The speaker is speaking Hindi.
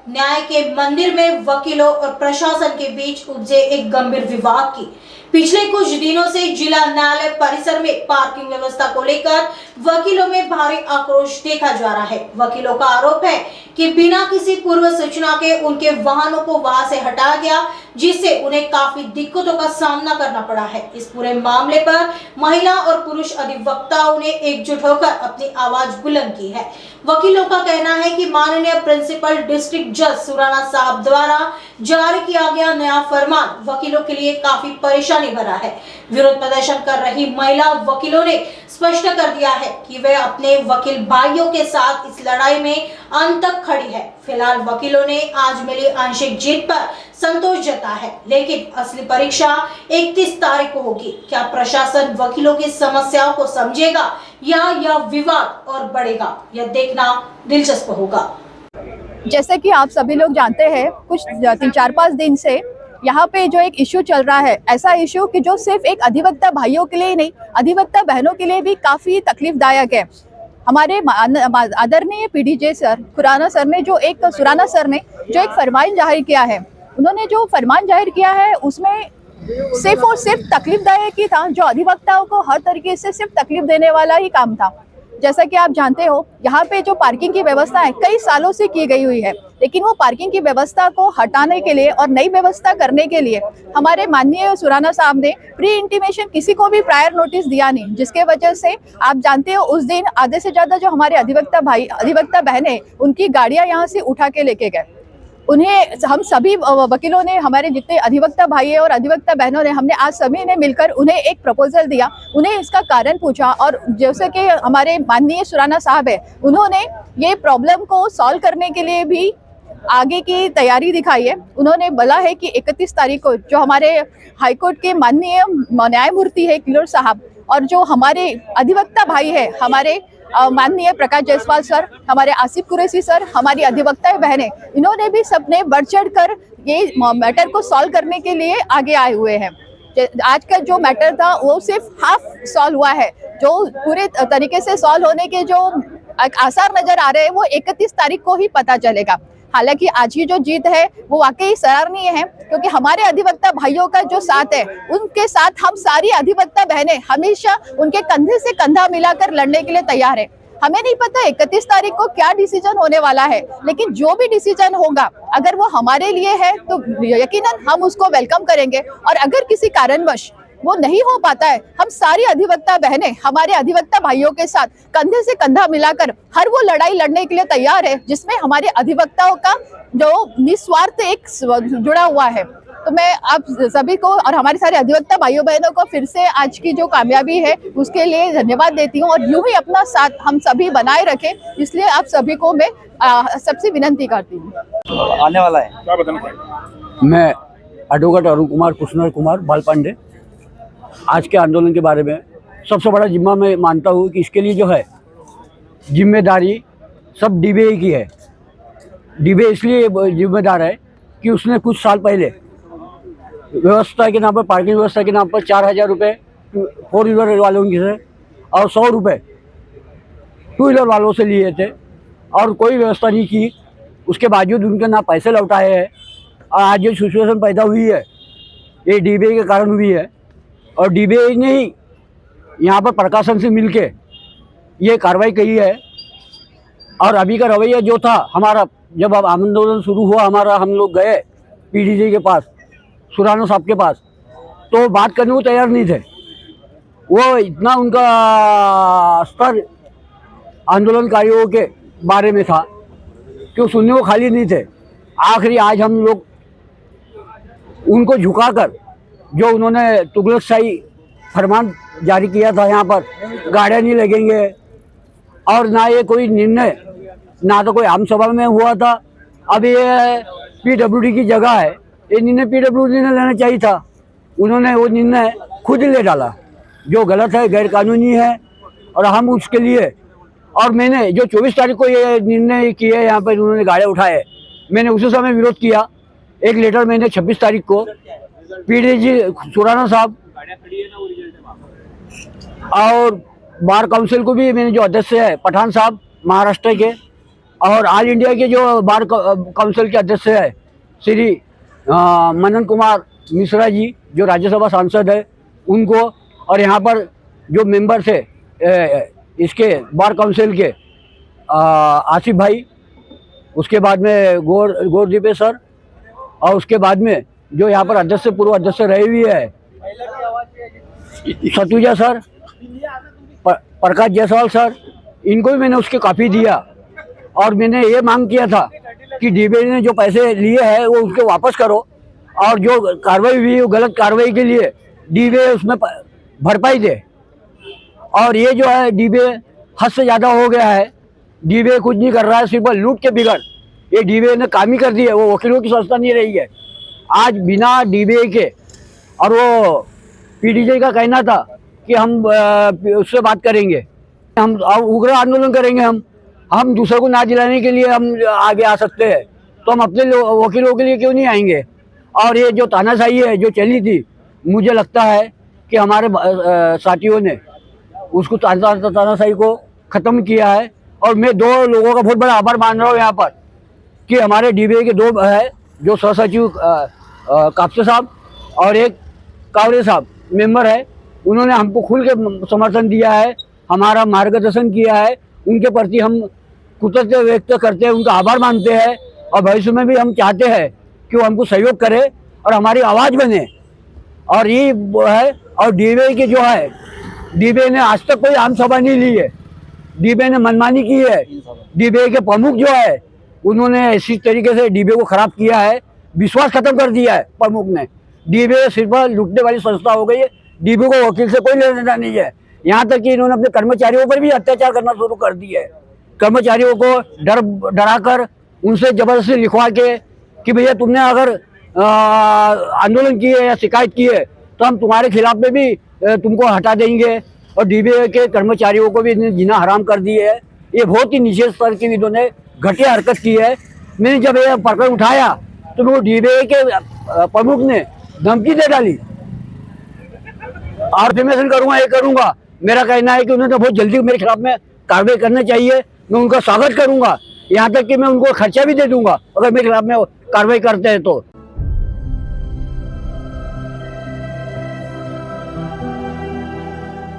न्याय के मंदिर में वकीलों और प्रशासन के बीच उपजे एक गंभीर विवाद की। पिछले कुछ दिनों से जिला न्यायालय परिसर में पार्किंग व्यवस्था को लेकर वकीलों में भारी आक्रोश देखा जा रहा है। वकीलों का आरोप है कि बिना किसी पूर्व सूचना के उनके वाहनों को वहां से हटाया गया, जिससे उन्हें काफी दिक्कतों का सामना करना पड़ा है। इस पूरे मामले पर महिला और पुरुष अधिवक्ताओं ने एकजुट होकर अपनी आवाज बुलंद की है। वकीलों का कहना है कि माननीय प्रिंसिपल डिस्ट्रिक्ट जज सुराना साहब द्वारा जारी किया गया नया फरमान वकीलों के लिए काफी परेशानी भरा है। विरोध प्रदर्शन कर रही महिला वकीलों ने स्पष्ट कर दिया है कि वे अपने वकील भाइयों के साथ इस लड़ाई में अंत तक खड़ी है। फिलहाल वकीलों ने आज मिली आंशिक जीत पर संतोष जताया है, लेकिन असली परीक्षा 31 तारीख को होगी। क्या प्रशासन वकीलों की समस्याओं को समझेगा या यह विवाद और बढ़ेगा, यह देखना दिलचस्प होगा। जैसे कि आप सभी लोग जानते हैं, कुछ 3-4-5 दिन से यहाँ पे जो एक इशू चल रहा है, ऐसा इशू कि जो सिर्फ एक अधिवक्ता भाइयों के लिए ही नहीं, अधिवक्ता बहनों के लिए भी काफ़ी तकलीफदायक है। हमारे आदरणीय पीडीजे सर सुराना सर ने जो एक फरमान जाहिर किया है, उन्होंने जो फरमान जाहिर किया है उसमें सिर्फ और सिर्फ तकलीफदायक ही था, जो अधिवक्ताओं को हर तरीके से सिर्फ तकलीफ देने वाला ही काम था। जैसा कि आप जानते हो, यहाँ पे जो पार्किंग की व्यवस्था है कई सालों से की गई हुई है, लेकिन वो पार्किंग की व्यवस्था को हटाने के लिए और नई व्यवस्था करने के लिए हमारे माननीय सुराना साहब ने प्री इंटीमेशन किसी को भी प्रायर नोटिस दिया नहीं, जिसके वजह से आप जानते हो उस दिन आधे से ज़्यादा जो हमारे अधिवक्ता बहनें उनकी गाड़ियाँ यहाँ से उठा के लेके गए। उन्हें हम सभी वकीलों ने, हमारे जितने अधिवक्ता भाई और अधिवक्ता बहनों ने, हमने आज सभी ने मिलकर उन्हें एक प्रपोजल दिया, उन्हें इसका कारण पूछा, और जैसे कि हमारे माननीय सुराना साहब है, उन्होंने ये प्रॉब्लम को सॉल्व करने के लिए भी आगे की तैयारी दिखाई है। उन्होंने बोला है कि 31 तारीख को जो हमारे हाईकोर्ट के माननीय न्यायमूर्ति है किलोर साहब, और जो हमारे अधिवक्ता भाई है, हमारे माननीय प्रकाश जायसवाल सर, हमारे आसिफ कुरैशी सर, हमारी अधिवक्ता बहनें, इन्होंने भी सबने बढ़ चढ़ कर ये मैटर को सॉल्व करने के लिए आगे आए हुए हैं। आज का जो मैटर था वो सिर्फ हाफ सॉल्व हुआ है, जो पूरे तरीके से सॉल्व होने के जो आसार नजर आ रहे हैं वो 31 तारीख को ही पता चलेगा। हालांकि आज की जो जीत है वो वाकई सराहनीय है, क्योंकि हमारे अधिवक्ता भाइयों का जो साथ है, उनके साथ हम सारी अधिवक्ता बहनें हमेशा उनके कंधे से कंधा मिलाकर लड़ने के लिए तैयार है। हमें नहीं पता 31 तारीख को क्या डिसीजन होने वाला है, लेकिन जो भी डिसीजन होगा अगर वो हमारे लिए है तो यकीनन हम उसको वेलकम करेंगे, और अगर किसी कारणवश वो नहीं हो पाता है, हम सारी अधिवक्ता बहनें हमारे अधिवक्ता भाइयों के साथ कंधे से कंधा मिलाकर हर वो लड़ाई लड़ने के लिए तैयार है जिसमें हमारे अधिवक्ताओं का जो निस्वार्थ एक जुड़ा हुआ है। तो मैं आप सभी को और हमारे सारे अधिवक्ता भाइयों बहनों को फिर से आज की जो कामयाबी है उसके लिए धन्यवाद देती हूँ, और यूं ही अपना साथ हम सभी बनाए रखें, इसलिए आप सभी को मैं सबसे विनती करती हूँ। आने वाला है क्या बताना? मैं एडवोकेट अरुण कुमार कुशनर कुमार बालपांडे, आज के आंदोलन के बारे में सबसे बड़ा जिम्मा मैं मानता हूँ कि इसके लिए जो है जिम्मेदारी सब डीबीआई की है। डीबीआई इसलिए जिम्मेदार है कि उसने कुछ साल पहले व्यवस्था के नाम पर, पार्किंग व्यवस्था के नाम पर 4000 रुपये 4 व्हीलर वालों की से और 100 रुपये 2 व्हीलर वालों से लिए थे, और कोई व्यवस्था नहीं की। उसके बावजूद उनके ना पैसे लौटाए हैं, और आज जो सिचुएशन पैदा हुई है ये डीबीआई के कारण हुई है, और डीबीआई ने ही यहाँ पर प्रशासन से मिलके ये कार्रवाई की है। और अभी का रवैया जो था हमारा, जब अब आंदोलन शुरू हुआ हमारा, हम लोग गए पीडीजे के पास, सुराना साहब के पास, तो बात करने को तैयार नहीं थे। वो इतना उनका स्तर आंदोलनकारियों के बारे में था कि वो सुनने को खाली नहीं थे। आखिरी आज हम लोग उनको झुकाकर, जो उन्होंने तुगलकशाही फरमान जारी किया था, यहाँ पर गाड़ियाँ नहीं लगेंगे, और ना ये कोई निर्णय, ना तो कोई आम सभा में हुआ था। अब ये पीडब्ल्यूडी की जगह है, ये निर्णय पीडब्ल्यूडी ने लेना चाहिए था, उन्होंने वो निर्णय खुद ले डाला, जो गलत है, गैर कानूनी है, और हम उसके लिए, और मैंने जो 24 तारीख को ये निर्णय किए यहाँ पर उन्होंने गाड़ियाँ उठाए, मैंने उसी समय विरोध किया। एक लेटर मैंने 26 तारीख को पीडीजी सुराना साहब और बार काउंसिल को भी, मैंने जो अध्यक्ष है पठान साहब महाराष्ट्र के, और ऑल इंडिया के जो बार काउंसिल के अध्यक्ष है श्री मनन कुमार मिश्रा जी, जो राज्यसभा सांसद है, उनको, और यहाँ पर जो मेंबर थे इसके बार काउंसिल के आसिफ भाई, उसके बाद में गौरदीपे सर, और उसके बाद में जो यहाँ पर अध्यक्ष पूर्व अध्यक्ष रहे हुए है सतुजा सर, प्रकाश जायसवाल सर, इनको भी मैंने उसके कॉपी दिया। और मैंने ये मांग किया था कि डीबीए ने जो पैसे लिए हैं वो उसके वापस करो, और जो कार्रवाई हुई वो गलत कार्रवाई के लिए डीबीए उसमें भरपाई दे। और ये जो है डीबीए हद से ज़्यादा हो गया है। डीबीए कुछ नहीं कर रहा है, सिर्फ लूट के बिगड़ ये डीबीए ने काम ही कर दी है। वो वकीलों की संस्था नहीं रही है आज बिना डीबीए के। और वो पीडीजे का कहना था कि हम उससे बात करेंगे, हम उग्र आंदोलन करेंगे, हम दूसरों को ना दिलाने के लिए हम आगे आ सकते हैं, तो हम अपने वकीलों के लिए क्यों नहीं आएंगे। और ये जो तानाशाही है जो चली थी, मुझे लगता है कि हमारे साथियों ने उसको तानाशाही को ख़त्म किया है। और मैं दो लोगों का बहुत बड़ा आभार मान रहा हूँ यहाँ पर, कि हमारे डीबीए के दो है जो सहसचिव कापसे साहब और एक कावरे साहब मेंबर है, उन्होंने हमको खुल के समर्थन दिया है, हमारा मार्गदर्शन किया है। उनके प्रति हम कृतज्ञता व्यक्त करते हैं, उनका आभार मानते हैं। और भविष्य में भी हम चाहते हैं कि वो हमको सहयोग करे और हमारी आवाज़ बने। और ये है, और डीबीए के जो है, डीबीए ने आज तक कोई आम सभा नहीं ली है, डीबीए ने मनमानी की है। डीबीए के प्रमुख जो है उन्होंने इसी तरीके से डीबीए को खराब किया है, विश्वास खत्म कर दिया है प्रमुख ने। डीबीए सिर्फ लूटने वाली संस्था हो गई है, डीबीए को वकील से कोई लेना देना नहीं है। यहाँ तक कि इन्होंने अपने कर्मचारियों पर भी अत्याचार करना शुरू कर दिया है। कर्मचारियों को डराकर उनसे जबरदस्ती लिखवा के कि भैया तुमने अगर आंदोलन किए या शिकायत की है तो हम तुम्हारे खिलाफ में भी तुमको हटा देंगे। और डीबीए के कर्मचारियों को भी इन्हें जीना हराम कर दिए है। ये बहुत ही नीचे स्तर की इन्होंने घटिया हरकत की है। मैंने जब ये प्रकरण उठाया तो वो डीबीए के प्रमुख ने धमकी दे डाली, और डिफेमेशन करूंगा, ये करूंगा। मेरा कहना है कि उन्होंने बहुत जल्दी मेरे खिलाफ में कार्रवाई करना चाहिए। मैं उनका स्वागत करूंगा, यहाँ तक कि मैं उनको खर्चा भी दे दूंगा अगर मेरे खिलाफ में कार्रवाई करते हैं तो।